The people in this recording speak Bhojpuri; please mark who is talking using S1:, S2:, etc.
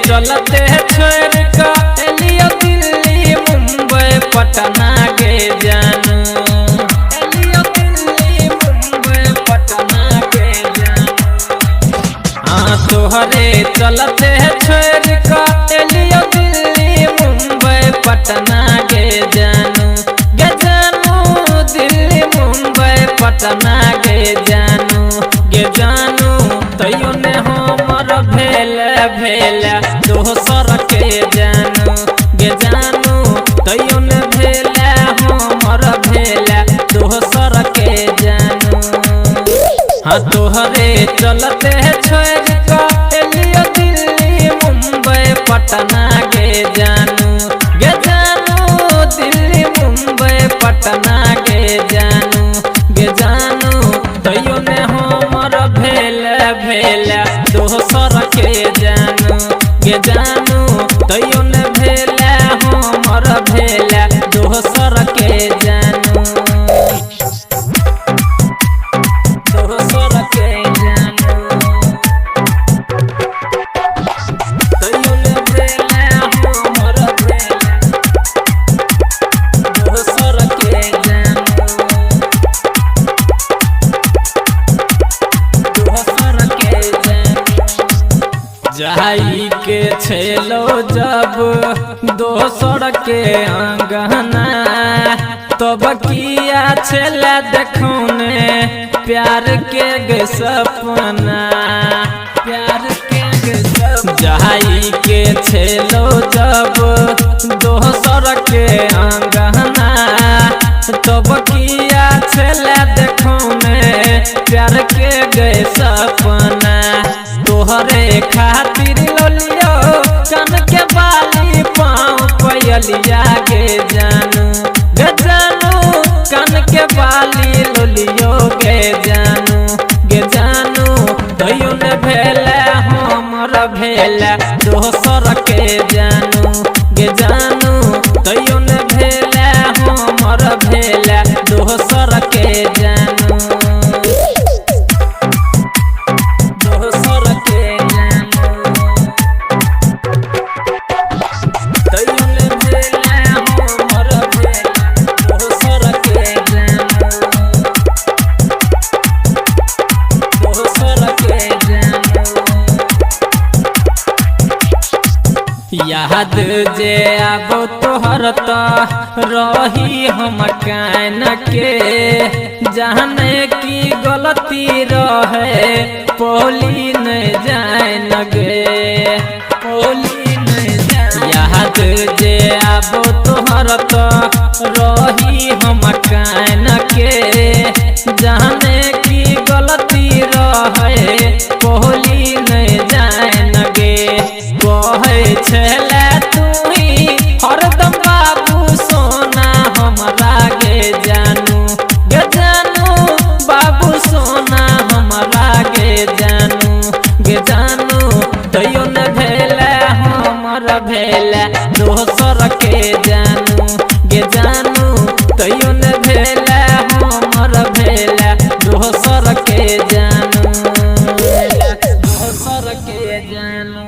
S1: चलते छोड़ का एलियो दिल्ली मुंबई पटना के जानू, एलियो दिल्ली मुंबई पटना के जानू। हाँ तोहरे चलते छोड़ का एलियो दिल्ली मुंबई पटना के जानू, गे जानू दिल्ली मुंबई पटना के जानू, गे जानू तैयो ने हमर भेल दोसर के जानू, गे जानू तैयो ने भेल हमर दोसर के जानू। हाँ तोहरे चलते छोड़ का एलियो दिल्ली मुंबई पटना के जानू, गे जानू दिल्ली मुंबई पटना के जानू, गे जानू तैयो ने हमर भेल दोसर के जानू, गे जानू तैयो ने भेल हमर दोसर के जानू, दोसर के जानू तैयो ने भेल हमर दोसर के जानू, दोसर के जानू। जाई के छेलो जब दोसर के अंगना तब किया छेला देखौने प्यार के गे सपना, प्यार के गे सपना। जाई के छेलो जब दोसर के अंगना तब किया छेला देखौने प्यार के गे सपना। तोहरे खातिर लोलियो कान के बाली पाँव पयलिया गे जानू, गे जानू कान के बाली लोलियो गे जानू, गे जानू तैयो ने भेल हमर दोसर के जानू, गे जानू तैयो ने भेल हमर दोसर के जानू, दोसर के जानू तैयो ने भेल हमर दोसर के जानू, दोसर के जानू। याद जे आबो तोहर त रही हम कान के, जाने की गलती रहे पोली न जान गे, पोली न जान। याद जे आबो तोहर त रही हम कान के, जाने की गलती रहे पोली न जान गे। कहे छले तुही हरदम बाबू सोना हमरा गे जानू, गे जानू बाबू सोना हमरा गे जानू, गे जानू तैयो ने भेल हमर दोसर के जानू, गे जानू तैयो ने भेल हमर दोसर के जानू, दोसर के जानू।